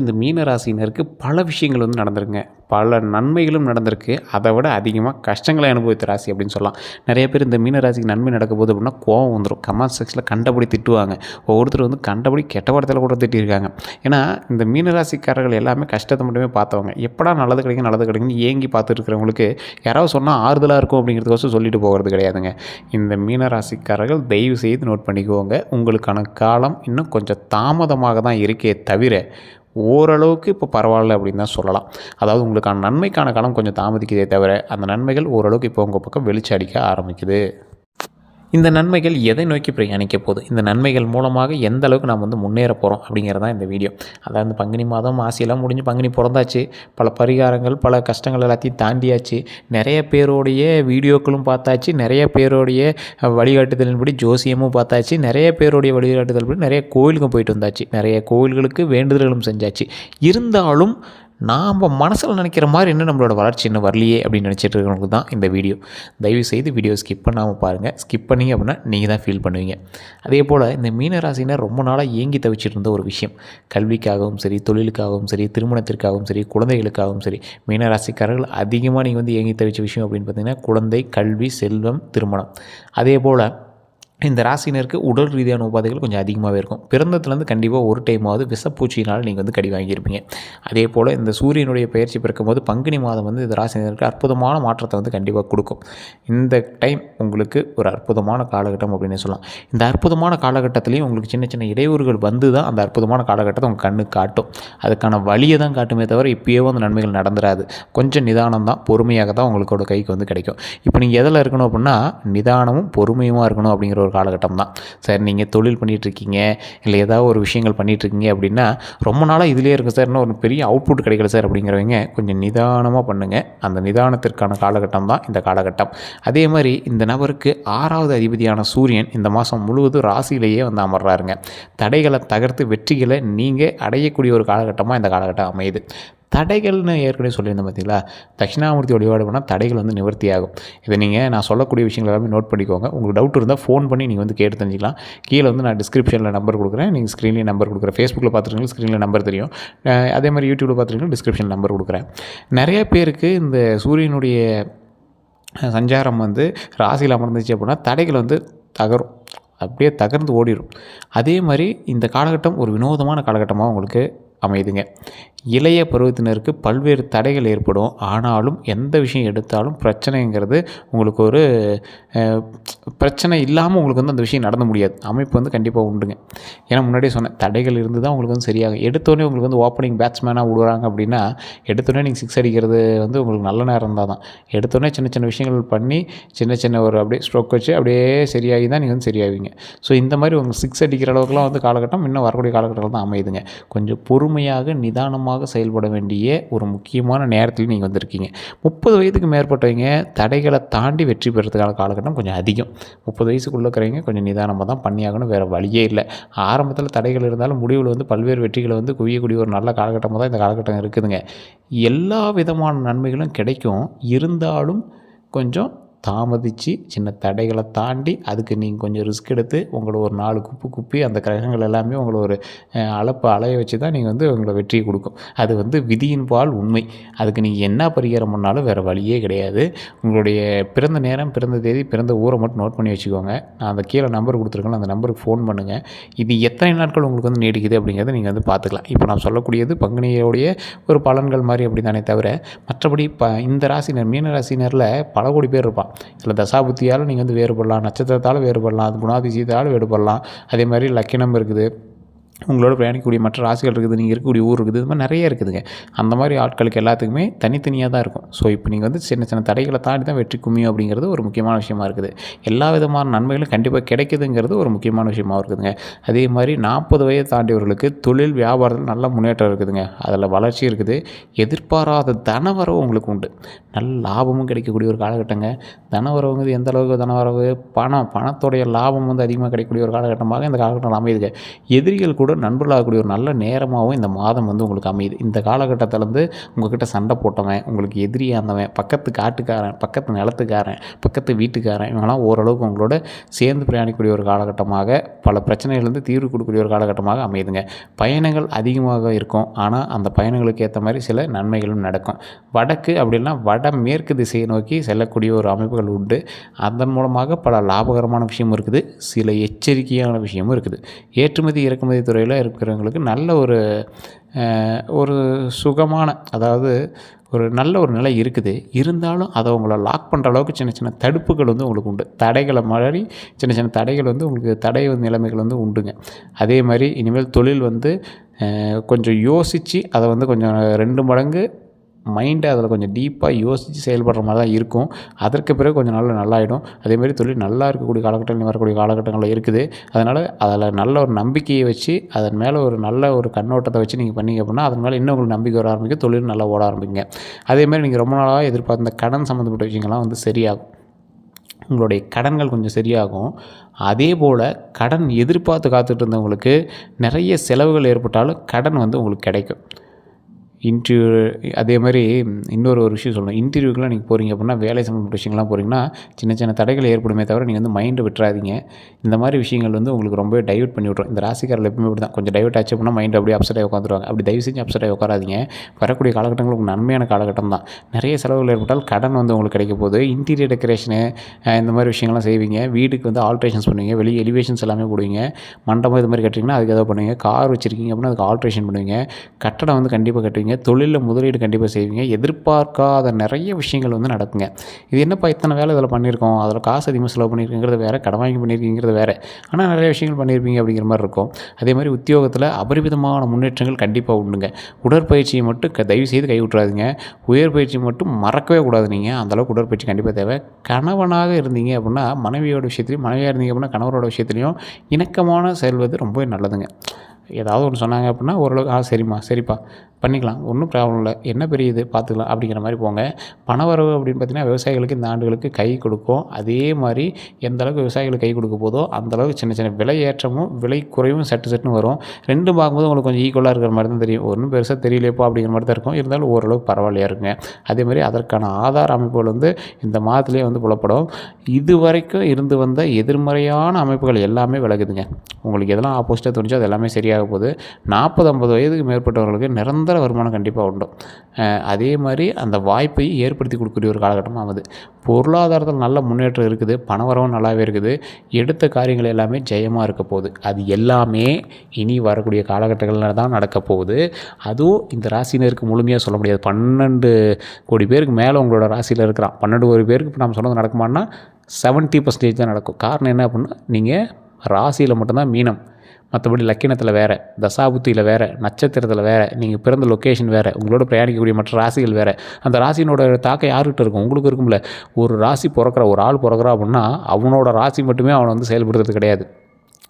இந்த மீன ராசினருக்கு பல விஷயங்கள் வந்து நடந்திருக்குங்க. பல நன்மைகளும் நடந்திருக்கு. அதை விட அதிகமாக கஷ்டங்களை அனுபவித்த ராசி அப்படின்னு சொல்லலாம். நிறைய பேர் இந்த மீன ராசிக்கு நன்மை நடக்கும்போது அப்படின்னா கோவம் வந்துடும். கமெண்ட் செக்ஷனில் கண்டபடி திட்டுவாங்க. ஒவ்வொருத்தர் வந்து கண்டபடி கெட்ட வார்த்தையில் கூட திட்டியிருக்காங்க. ஏன்னா இந்த மீன ராசிக்காரர்கள் எல்லாமே கஷ்டத்தை மட்டுமே பார்த்தவங்க. எப்படா நல்லது கிடைக்கும் நல்லது கிடைக்குன்னு ஏங்கி பார்த்துட்டு இருக்கிறவங்களுக்கு யாராவது சொன்னால் ஆறுதலாக இருக்கும் அப்படிங்கிறதுக்கோசம் சொல்லிட்டு போகிறது கிடையாதுங்க. இந்த மீன ராசிக்காரர்கள் தயவு செய்து நோட் பண்ணிக்குவோங்க. உங்களுக்கான காலம் இன்னும் கொஞ்சம் தாமதமாக தான் இருக்கே தவிர ஓரளவுக்கு இப்போ பரவாயில்ல அப்படின்னு தான் சொல்லலாம். அதாவது உங்களுக்கான நன்மைக்கான காலம் கொஞ்சம் தாமதிக்குதே தவிர அந்த நன்மைகள் ஓரளவுக்கு இப்போ உங்கள் பக்கம் வெளிச்சம் அடிக்க ஆரம்பிக்குது. இந்த நன்மைகள் எதை நோக்கி பிரயாணிக்க போகுது, இந்த நன்மைகள் மூலமாக எந்த அளவுக்கு நாம் வந்து முன்னேற போகிறோம் அப்படிங்கிறது தான் இந்த வீடியோ. அதாவது பங்குனி மாதம் ஆசையெல்லாம் முடிஞ்சு பங்குனி பிறந்தாச்சு. பல பரிகாரங்கள் பல கஷ்டங்கள் எல்லாத்தையும் தாண்டியாச்சு. நிறைய பேருடைய வீடியோக்களும் பார்த்தாச்சு. நிறைய பேருடைய வழிகாட்டுதலின்படி ஜோசியமும் பார்த்தாச்சு. நிறைய பேருடைய வழிகாட்டுதல்படி நிறைய கோயிலுக்கும் போயிட்டு வந்தாச்சு. நிறைய கோயில்களுக்கு வேண்டுதல்களும் செஞ்சாச்சு. இருந்தாலும் நாம் மனசில் நினைக்கிற மாதிரி இன்னும் நம்மளோட வளர்ச்சி இன்னும் வரலையே அப்படின்னு நினச்சிட்டு இருக்கிறவங்களுக்கு தான் இந்த வீடியோ. தயவுசெய்து வீடியோ ஸ்கிப் பண்ணாமல் பாருங்கள். ஸ்கிப் பண்ணிங்க அப்படின்னா நீங்கள் தான் ஃபீல் பண்ணுவீங்க. அதே போல் இந்த மீனராசினர் ரொம்ப நாளாக ஏங்கி தவிச்சிட்டு இருந்த ஒரு விஷயம், கல்விக்காகவும் சரி, தொழிலுக்காகவும் சரி, திருமணத்திற்காகவும் சரி, குழந்தைகளுக்காகவும் சரி, மீனராசிக்காரர்கள் அதிகமாக நீங்கள் வந்து ஏங்கி தவிச்ச விஷயம் அப்படின்னு பார்த்தீங்கன்னா குழந்தை, கல்வி, செல்வம், திருமணம். அதே போல் இந்த ராசினருக்கு உடல் ரீதியான உபாதைகள் கொஞ்சம் அதிகமாகவே இருக்கும். பிறந்ததுலேருந்து கண்டிப்பாக ஒரு டைமாவது விஷப்பூச்சினால் நீங்கள் வந்து கடி வாங்கியிருப்பீங்க. அதே போல் இந்த சூரியனுடைய பயிற்சி பிறக்கும்போது பங்குனி மாதம் வந்து இந்த ராசினருக்கு அற்புதமான மாற்றத்தை வந்து கண்டிப்பாக கொடுக்கும். இந்த டைம் உங்களுக்கு ஒரு அற்புதமான காலகட்டம் அப்படின்னு சொல்லலாம். இந்த அற்புதமான காலகட்டத்திலையும் உங்களுக்கு சின்ன சின்ன இடையூறுகள் வந்து தான் அந்த அற்புதமான காலகட்டத்தை உங்கள் கண்ணு காட்டும். அதுக்கான வழியை தான் காட்டுமே தவிர இப்போயே வந்து நன்மைகள் நடந்துடாது. கொஞ்சம் நிதானம் தான், பொறுமையாக தான் உங்களுக்கோட கைக்கு வந்து கிடைக்கும். இப்போ நீங்கள் எதில் இருக்கணும் அப்படின்னா நிதானமும் பொறுமையுமாக இருக்கணும் அப்படிங்கிற ஒரு காலகட்டம் தான். சார் நீங்கள் தொழில் பண்ணிகிட்ருக்கீங்க, இல்லை ஏதாவது ஒரு விஷயங்கள் பண்ணிகிட்ருக்கீங்க அப்படின்னா ரொம்ப நாளாக இதிலே இருக்குது சார், இன்னும் ஒரு பெரிய அவுட்புட் கிடைக்கல சார் அப்படிங்கிறவங்க கொஞ்சம் நிதானமாக பண்ணுங்கள். அந்த நிதானத்திற்கான காலகட்டம் தான் இந்த காலகட்டம். அதே மாதிரி இந்த நபருக்கு 6வது அதிபதியான சூரியன் இந்த மாதம் முழுவதும் ராசியிலேயே வந்து அமர்றாருங்க. தடைகளை தகர்த்து வெற்றிகளை நீங்கள் அடையக்கூடிய ஒரு காலகட்டமாக இந்த காலகட்டம் அமையுது. தடைகள்னு ஏற்கனவே சொல்லியிருந்தேன் பார்த்தீங்களா, தட்சிணாமூர்த்தி வழிபாடு பண்ணால் தடைகள் வந்து நிவர்த்தி ஆகும். இதை நீங்கள் நான் சொல்லக்கூடிய விஷயங்கள் எல்லாமே நோட் பண்ணிக்கோங்க. உங்களுக்கு டவுட் இருந்தால் ஃபோன் பண்ணி நீங்கள் வந்து கேட்டு தெரிஞ்சிக்கலாம். கீழே வந்து நான் டிஸ்கிரிப்ஷனில் நம்பர் கொடுக்குறேன், நீங்கள் ஸ்க்ரீன்லேயும் நம்பர் கொடுக்குறேன். ஃபேஸ்புக்கில் பார்த்துருக்கீங்க, ஸ்க்ரீனில் நம்பர் தெரியும். அதே மாதிரி யூடியூப்பில் பார்த்துருக்கீங்க, டிஸ்கிரிப்ஷனில் நம்பர் கொடுக்குறேன். நிறைய பேருக்கு இந்த சூரியனுடைய சஞ்சாரம் வந்து ராசியில் அமர்ந்துச்சு அப்படின்னா தடைகள் வந்து தகரும், அப்படியே தகர்ந்து ஓடிடும். அதே மாதிரி இந்த காலகட்டம் ஒரு வினோதமான காலகட்டமாக உங்களுக்கு அமையுதுங்க. இளைய பருவத்தினருக்கு பல்வேறு தடைகள் ஏற்படும். ஆனாலும் எந்த விஷயம் எடுத்தாலும் பிரச்சனைங்கிறது உங்களுக்கு ஒரு பிரச்சனை இல்லாமல் உங்களுக்கு வந்து அந்த விஷயம் நடந்து முடியாது. அமைப்பு வந்து கண்டிப்பாக உண்டுங்க. ஏன்னா முன்னாடியே சொன்னேன், தடைகள் இருந்து தான் உங்களுக்கு வந்து சரியாகும். எடுத்தோடனே உங்களுக்கு வந்து ஓப்பனிங் பேட்ஸ்மேனாக விடுறாங்க அப்படின்னா எடுத்தோடனே நீங்கள் 6 அடிக்கிறது வந்து உங்களுக்கு நல்ல நேரம் இருந்தால் தான். எடுத்தோடனே சின்ன சின்ன விஷயங்கள் பண்ணி சின்ன சின்ன ஒரு அப்படியே ஸ்ட்ரோக் வச்சு அப்படியே சரியாகி தான் நீங்கள் வந்து சரியாவீங்க. ஸோ இந்த மாதிரி உங்களுக்கு 6 அடிக்கிற அளவுக்குலாம் வந்து காலகட்டம் இன்னும் வரக்கூடிய காலகட்டத்தில் தான் அமையுதுங்க. கொஞ்சம் பொறுமையாக நிதானமாக செயல்பட வேண்டிய ஒரு முக்கியமான நேரத்தில் நீங்கள் வந்திருக்கீங்க. 30 வயதுக்கு மேற்பட்டவங்க தடைகளை தாண்டி வெற்றி பெறதுக்கான காலகட்டம் கொஞ்சம் அதிகம். 30 வயசுக்குள்ளே இருக்கிறவங்க கொஞ்சம் நிதானமாக தான் பண்ணியாகணும், வேறு வழியே இல்லை. ஆரம்பத்தில் தடைகள் இருந்தாலும் முடிவில் வந்து பல்வேறு வெற்றிகளை வந்து குவியக்கூடிய ஒரு நல்ல காலகட்டமாக தான் இந்த காலகட்டம் இருக்குதுங்க. எல்லா விதமான நன்மைகளும் கிடைக்கும். இருந்தாலும் கொஞ்சம் தாமதித்து சின்ன தடைகளை தாண்டி அதுக்கு நீங்கள் கொஞ்சம் ரிஸ்க் எடுத்து உங்களை ஒரு 4 குப்பி அந்த கிரகங்கள் எல்லாமே உங்களை ஒரு அலைய வச்சு தான் நீங்கள் வந்து உங்களை வெற்றியை கொடுக்கும். அது வந்து விதியின் பால் உண்மை. அதுக்கு நீங்கள் என்ன பரிகாரம் பண்ணாலும் வேறு வழியே கிடையாது. உங்களுடைய பிறந்த நேரம், பிறந்த தேதி, பிறந்த ஊரை மட்டும் நோட் பண்ணி வச்சுக்கோங்க. நான் அந்த கீழே நம்பர் கொடுத்துருக்கேன், அந்த நம்பருக்கு ஃபோன் பண்ணுங்கள். இது எத்தனை நாட்கள் உங்களுக்கு வந்து நீடிக்குது அப்படிங்கிறத நீங்கள் வந்து பார்த்துக்கலாம். இப்போ நான் சொல்லக்கூடியது பங்குனியோடைய ஒரு பலன்கள் மாதிரி அப்படி தானே தவிர மற்றபடி இந்த ராசினர் மீன ராசினரில் பல கோடி பேர் இருப்பான். இதில் தசாபுத்தியால் நீங்கள் வந்து வேறுபடலாம், நட்சத்திரத்தால் வேறுபடலாம், அது குணாதிசயத்தால் வேறுபடலாம். அதே மாதிரி லக்கினம் இருக்குது, உங்களோட பிரயாணிக்கக்கூடிய மற்ற ராசிகள் இருக்குது, நீங்கள் இருக்கக்கூடிய ஊர் இருக்குது, இது மாதிரி நிறைய இருக்குதுங்க. அந்த மாதிரி ஆட்களுக்கு எல்லாத்துக்குமே தனித்தனியாக தான் இருக்கும். ஸோ இப்போ நீங்கள் வந்து சின்ன சின்ன தடைகளை தாண்டி தான் வெற்றி கும்மியும் அப்படிங்கிறது ஒரு முக்கியமான விஷயமா இருக்குது. எல்லா விதமான நன்மைகளும் கண்டிப்பாக கிடைக்குதுங்கிறது ஒரு முக்கியமான விஷயமாக இருக்குதுங்க. அதே மாதிரி 40 வயது தாண்டியவர்களுக்கு தொழில் வியாபாரத்தில் நல்ல முன்னேற்றம் இருக்குதுங்க. அதில் வளர்ச்சி இருக்குது. எதிர்பாராத தனவரவு உங்களுக்கு உண்டு. நல்ல லாபமும் கிடைக்கக்கூடிய ஒரு காலகட்டங்க. தனவரவுங்கிறது எந்த அளவுக்கு தனவரவு, பணத்தோடைய லாபம் வந்து அதிகமாக கிடைக்கக்கூடிய ஒரு காலகட்டமாக இந்த காலகட்டம் அமையுதுங்க. எதிரிகள் கூட கூட நண்பர்களாகக்கூடிய ஒரு நல்ல நேரமாகவும் இந்த மாதம் வந்து உங்களுக்கு அமையுது. இந்த காலகட்டத்தில் வந்து உங்கள்கிட்ட சண்டை போட்டவன், உங்களுக்கு எதிரியாக இருந்தவன், பக்கத்து காட்டுக்காரன், பக்கத்து நிலத்துக்காரன், பக்கத்து வீட்டுக்காரன், இவங்கெல்லாம் ஓரளவுக்கு உங்களோட சேர்ந்து பிரயாணிக்கக்கூடிய ஒரு காலகட்டமாக, பல பிரச்சனைகள்லேருந்து தீர்வு கொடுக்கக்கூடிய ஒரு காலகட்டமாக அமையுதுங்க. பயணங்கள் அதிகமாக இருக்கும். ஆனால் அந்த பயணங்களுக்கு ஏற்ற மாதிரி சில நன்மைகளும் நடக்கும். வடக்கு அப்படின்னா வடமேற்கு திசையை நோக்கி செல்லக்கூடிய ஒரு அமைப்புகள் உண்டு. அதன் மூலமாக பல லாபகரமான விஷயமும் இருக்குது, சில எச்சரிக்கையான விஷயமும் இருக்குது. ஏற்றுமதி இறக்குமதி துறையில் இருக்கிறவங்களுக்கு நல்ல ஒரு சுகமான, அதாவது ஒரு நல்ல ஒரு நிலை இருக்குது. இருந்தாலும் அதை உங்களை லாக் பண்ணுற அளவுக்கு சின்ன சின்ன தடுப்புகள் வந்து உங்களுக்கு உண்டு. தடைகளை மாதிரி சின்ன சின்ன தடைகள் வந்து உங்களுக்கு தடை நிலைமைகள் வந்து உண்டுங்க. அதே மாதிரி இனிமேல் தொழில் வந்து கொஞ்சம் யோசித்து அதை வந்து கொஞ்சம் 2 மடங்கு மைண்டை அதில் கொஞ்சம் டீப்பாக யோசித்து செயல்படுற மாதிரி தான் இருக்கும். அதற்கு பிறகு கொஞ்சம் நல்லாயிடும். அதேமாதிரி தொழில் நல்லா இருக்கக்கூடிய காலகட்டங்கள் வரக்கூடிய காலகட்டங்களில் இருக்குது. அதனால் அதில் நல்ல ஒரு நம்பிக்கையை வச்சு அதன் மேலே ஒரு நல்ல ஒரு கண்ணோட்டத்தை வச்சு நீங்கள் பண்ணிங்க அப்படின்னா அதன் மேலே இன்னும் உங்களுக்கு நம்பிக்கை வர ஆரம்பிக்கும், தொழில் நல்லா ஓட ஆரம்பிங்க. அதேமாதிரி நீங்கள் ரொம்ப நாளாக எதிர்பார்த்த கடன் சம்மந்தப்பட்ட விஷயங்கள்லாம் வந்து சரியாகும். உங்களுடைய கடன்கள் கொஞ்சம் சரியாகும். அதே போல் கடன் எதிர்பார்த்து காத்துட்டு இருந்தவங்களுக்கு நிறைய செலவுகள் ஏற்பட்டாலும் கடன் வந்து உங்களுக்கு கிடைக்கும். அதே மாதிரி இன்னொரு விஷயம் சொல்லணும். இன்டர்வியூக்கெலாம் நீங்கள் போகிறீங்க அப்படின்னா, வேலை சம்மந்தப்பட்ட விஷயங்கள்லாம் போகிறீங்கன்னா சின்ன சின்ன தடைகள் ஏற்படுமே தவிர நீங்கள் வந்து மைண்டை விட்டுறாதீங்க. இந்த மாதிரி விஷயங்கள் வந்து உங்களுக்கு ரொம்பவே டைவர்ட் பண்ணி விட்ரும். இந்த ராசிக்காரர்கள் எப்பவுமே இப்படி தான், கொஞ்சம் டைவர்ட் ஆச்சு அப்படின்னா மைண்ட் அப்படியே அப்செட் ஆகி உட்காந்துருவாங்க. அப்படி தயவு செஞ்சு அப்செட் ஆகி உட்காராதீங்க. வரக்கூடிய காலகட்டங்கள் உங்களுக்கு நன்மையான காலகட்டம் தான். நிறைய செலவுகள் ஏற்பட்டால் கடன் வந்து உங்களுக்கு கிடைக்க போகுது. இன்டீரியர் டெக்கரேஷனு இந்த மாதிரி விஷயங்கள்லாம் செய்வீங்க. வீட்டுக்கு வந்து ஆல்ட்ரேஷன்ஸ் பண்ணுவீங்க, வெளியே எலிவேஷன்ஸ் எல்லாமே போடுவீங்க. மண்டபம் இது மாதிரி கட்டுறீங்கன்னா அதுக்கு ஏதாவது பண்ணுவீங்க. கார் வச்சுருக்கீங்க அப்படின்னா அதுக்கு ஆல்ட்ரேஷன் பண்ணுவீங்க. கட்டடம் வந்து கண்டிப்பாக கட்டுவீங்க. தொழிலில் முதலீடு கண்டிப்பாக செய்வீங்க. எதிர்பார்க்காத நிறைய விஷயங்கள் வந்து நடக்குங்க. இது என்னப்பா இத்தனை வேலை இதில் பண்ணியிருக்கோம், அதில் காசு அதிகமாக செலவு பண்ணியிருக்கீங்கிறது வேறு, கடன் வாங்கி பண்ணியிருக்கீங்கிறது வேறு, ஆனால் நிறைய விஷயங்கள் பண்ணியிருப்பீங்க அப்படிங்கிற மாதிரி இருக்கும். அதே மாதிரி உத்தியோகத்தில் அபரிமிதமான முன்னேற்றங்கள் கண்டிப்பாக உண்டுங்க. உடற்பயிற்சியை மட்டும் தயவு செய்து கைவிட்றாதீங்க. உயர்பயிற்சி மட்டும் மறக்கவே கூடாது. நீங்கள் அந்தளவுக்கு உடற்பயிற்சி கண்டிப்பாக தேவை. கணவனாக இருந்தீங்க அப்படின்னா மனைவியோட விஷயத்துலையும், மனைவியாக இருந்தீங்க அப்படின்னா கணவரோட விஷயத்துலையும் இணக்கமான செயல்வது ரொம்பவே நல்லதுங்க. ஏதாவது ஒன்று சொன்னாங்க அப்படின்னா ஓரளவுக்கு சரிம்மா சரிப்பா பண்ணிக்கலாம், ஒன்றும் ப்ராப்ளம் இல்லை, என்ன பெரிய இது பார்த்துக்கலாம் அப்படிங்கிற மாதிரி போங்க. பணவரவு அப்படின்னு பார்த்திங்கன்னா விவசாயிகளுக்கு இந்த ஆண்டுகளுக்கு கை கொடுக்கும். அதே மாதிரி எந்த அளவுக்கு விவசாயிகளுக்கு கை கொடுக்க போதோ அந்தளவுக்கு சின்ன சின்ன விலை ஏற்றமும் விலை குறைவும் சட்டுன்னு வரும். ரெண்டும் பார்க்கும்போது உங்களுக்கு கொஞ்சம் ஈக்குவலாக இருக்கிற மாதிரி தான் தெரியும். ஒன்றும் பெருசாக தெரியலையப்போ அப்படிங்கிற மாதிரி தான் இருக்கும். இருந்தாலும் ஓரளவுக்கு பரவாயில்லையா இருக்குங்க. அதே மாதிரி அதற்கான ஆதார அமைப்புகள் வந்து இந்த மாதத்துலேயே வந்து புலப்படும். இது வரைக்கும் இருந்து வந்த எதிர்மறையான அமைப்புகள் எல்லாமே விலகுதுங்க. உங்களுக்கு எதெல்லாம் ஆப்போசிட்டாக தோணுச்சோ அது எல்லாமே சரியாக போகுது. 40-50 வயதுக்கு மேற்பட்டவர்களுக்கு நிரந்தர வருமானம் கண்டிப்பாக உண்டு. அதே மாதிரி அந்த வாய்ப்பை ஏற்படுத்தி கொடுக்கக்கூடிய ஒரு காலகட்டமாக ஆகுது. பொருளாதாரத்தில் நல்ல முன்னேற்றம் இருக்குது, பணவரவும் நல்லாவே இருக்குது. எடுத்த காரியங்கள் எல்லாமே ஜெயமாக இருக்க போகுது. அது எல்லாமே இனி வரக்கூடிய காலகட்டங்களில் தான் நடக்க போகுது. அதுவும் இந்த ராசினருக்கு முழுமையாக சொல்ல முடியாது. 12 கோடி பேருக்கு மேலே உங்களோட ராசியில் இருக்கிறான். 12 கோடி பேருக்கு இப்போ நம்ம சொன்னது நடக்குமான்னா 70% தான் நடக்கும். காரணம் என்ன அப்படின்னா, நீங்கள் ராசியில் மட்டும்தான் மீனம், மற்றபடி லக்கினத்தில் வேறு, தசாபுத்தியில் வேறு, நட்சத்திரத்தில் வேறு, நீங்கள் பிறந்த லொக்கேஷன் வேறு, உங்களோட பிரயாணிக்கக்கூடிய மற்ற ராசிகள் வேறு. அந்த ராசியினோட தாக்கம் யார்கிட்ட இருக்கும்? உங்களுக்கு இருக்கும்ல. ஒரு ராசி ஒரு ஆள் பிறக்கிறா அப்படின்னா அவனோட ராசி மட்டுமே அவனை வந்து செயல்படுத்துறது கிடையாது.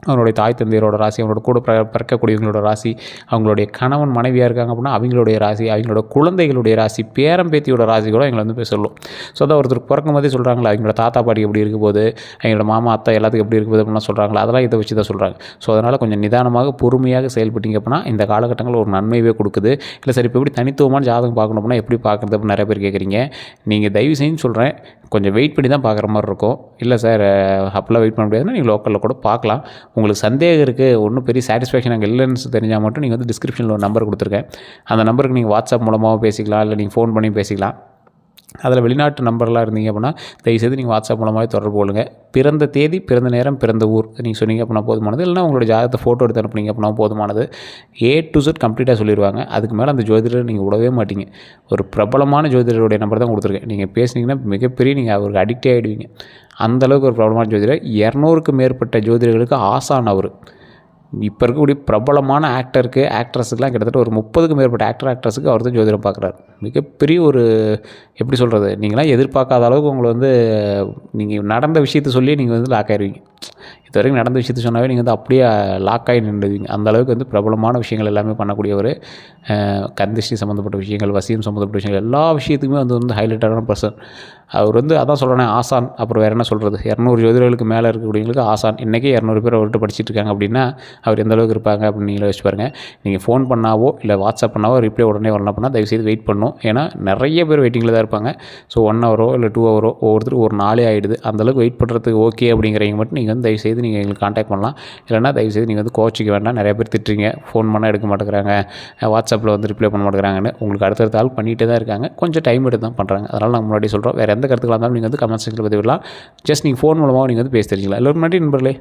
அவனுடைய தாய் தந்தையரோட ராசி, அவங்களோட கூட பிறக்கக்கூடியவங்களோட ராசி, அவங்களுடைய கணவன் மனைவியாக இருக்காங்க அப்படின்னா அவங்களுடைய ராசி, அவங்களோட குழந்தைகளுடைய ராசி, பேரம்பேத்தியோட ராசி கூட எங்களை வந்து போய் சொல்லும். ஸோ அதான் ஒருத்தருக்கு பிறக்கும் போதே சொல்கிறாங்களா அவங்களோட தாத்தா பாட்டி எப்படி இருக்க போது, அவங்களோட மாமா அத்தை எல்லாத்துக்கும் எப்படி இருக்குது அப்படின்னா சொல்கிறாங்களா, அதெல்லாம் இதை வச்சு தான் சொல்கிறாங்க. ஸோ அதனால் கொஞ்சம் நிதானமாக பொறுமையாக செயல்பட்டீங்க அப்படின்னா இந்த காலகட்டங்கள் ஒரு நன்மையவே கொடுக்குது. இல்லை சார் இப்போ எப்படி தனித்துவமான ஜாதகம் பார்க்கணும் அப்படின்னா எப்படி பார்க்குறது அப்படின்னு நிறைய பேர் கேட்குறீங்க. நீங்கள் தயவு செஞ்சு சொல்கிறேன், கொஞ்சம் வெயிட் பண்ணி தான் பார்க்குற மாதிரி இருக்கும். இல்லை சார் அப்போல்லாம் வெயிட் பண்ண முடியாதுன்னா நீங்கள் லோக்கலில் கூட பார்க்கலாம். உங்களுக்கு சந்தேகம் இருக்குது, ஒன்றும் பெரிய சாட்டிஸ்ஃபேக்ஷன் அங்கே இல்லைன்னு தெரிஞ்சால் மட்டும் நீங்கள் வந்து டிஸ்கிரிப்ஷனில் ஒரு நம்பர் கொடுத்துருக்கேன். அந்த நம்பருக்கு நீங்கள் வாட்ஸ்அப் மூலமாகவும் பேசிக்கலாம், இல்லை நீங்கள் ஃபோன் பண்ணி பேசிக்கலாம். அதில் வெளிநாட்டு நம்பர்லாம் இருந்தீங்க அப்படின்னா தயவுசெய்து நீங்கள் வாட்ஸ்அப் மூலமாகவே தொடர்பு கொள்ளுங்க. பிறந்த தேதி, பிறந்த நேரம், பிறந்த ஊர் நீங்கள் சொன்னீங்க அப்படின்னா போதுமானது. இல்லைனா உங்களோட ஜாதகத்தை ஃபோட்டோ எடுத்து அனுப்புனீங்க அப்படின்னா போதுமானது. A to Z கம்ப்ளீட்டாக சொல்லிடுவாங்க. அதுக்கு மேலே அந்த ஜோதிடர் நீங்கள் விடவே மாட்டீங்க. ஒரு பிரபலமான ஜோதிடருடைய நம்பர் தான் கொடுத்துருக்கேன். நீங்கள் பேசுனீங்கன்னா மிகப்பெரிய நீங்கள் அவருக்கு அடிக்டே ஆகிடுவீங்க. அந்தளவுக்கு ஒரு பிரபலமான ஜோதிடர். 200க்கும் மேற்பட்ட ஜோதிடர்களுக்கு ஆசான் அவர். இப்போ இருக்கக்கூடிய பிரபலமான ஆக்ட்ரஸுக்கெலாம் கிட்டத்தட்ட ஒரு 30க்கும் மேற்பட்ட ஆக்ட்ரஸுக்கு அவர் தான் ஜோதிடம் பார்க்குறாரு. மிகப்பெரிய ஒரு எப்படி சொல்கிறது, நீங்களாம் எதிர்பார்க்காத அளவுக்கு உங்களை வந்து நீங்கள் நடந்த விஷயத்தை சொல்லி நீங்கள் வந்து லாக் ஆயிடுவீங்க. இது வரைக்கும் நடந்த விஷயத்த சொன்னாவே நீங்கள் வந்து அப்படியே லாக் ஆகி நின்றுடுவீங்க. அந்த அளவுக்கு வந்து பிரபலமான விஷயங்கள் எல்லாமே பண்ணக்கூடிய ஒரு கந்திஷ்டி சம்மந்தப்பட்ட விஷயங்கள், வசியம் சம்மந்தப்பட்ட விஷயங்கள், எல்லா விஷயத்துக்குமே வந்து ஹைலைட்டான பர்சன். அவர் வந்து அதான் சொல்கிறேனே ஆசான். அப்புறம் வேறு என்ன சொல்கிறது, 200 ஜோதிடர்களுக்கு மேலே இருக்கக்கூடியவங்களுக்கு ஆசான். இன்றைக்கே 200 பேர் அவர்கிட்ட படிச்சுட்டு இருக்காங்க அப்படின்னா அவர் எந்த அளவுக்கு இருப்பாங்க அப்படின்னு நீங்களே யோசிச்சு பாருங்கள். நீங்கள் ஃபோன் பண்ணாவோ இல்லை வாட்ஸ்அப் பண்ணாவோ ரிப்ளை உடனே வரலாம் அப்படின்னா தயவுசெய்து வெயிட் பண்ணணும். ஏன்னா நிறைய பேர் வெயிட்டிங்கில் தான் இருப்பாங்க. ஸோ 1 ஹவரோ இல்லை 2 ஹவரோ ஒவ்வொருத்தரும் ஒரு நாளே ஆகிடுது. அந்தளவுக்கு வெயிட் பண்ணுறதுக்கு ஓகே அப்படிங்கிறவங்க மட்டும் நீங்கள் வந்து தயவுசெய்து நீங்கள் எங்களுக்கு கான்டாக்ட் பண்ணலாம். இல்லைனா தயவுசெய்து நீங்கள் வந்து கோச்சிக்க வேண்டாம். நிறைய பேர் திட்டுறீங்க, ஃபோன் பண்ணால் எடுக்க மாட்டேங்கிறாங்க, வாட்ஸ்அப்பில் வந்து ரிப்ளை பண்ண மாட்டேங்கிறாங்கன்னு. உங்களுக்கு அடுத்தடுத்த ஆள் பண்ணிகிட்டே தான் இருக்காங்க. கொஞ்சம் டைம் எடுத்து தான் பண்ணுறாங்க. அதனால் நாங்கள் முன்னாடி சொல்கிறோம். வேறு எந்த கருத்துக்களாக இருந்தாலும் நீங்கள் வந்து கமெண்ட் செக்ஷனில் பதிவிடலாம். ஜஸ்ட் நீங்கள் ஃபோன் மூலமாக நீங்கள் வந்து பேசி தெரிஞ்சுக்கலாம். எல்லோரும் நன்றி நண்பர்களே.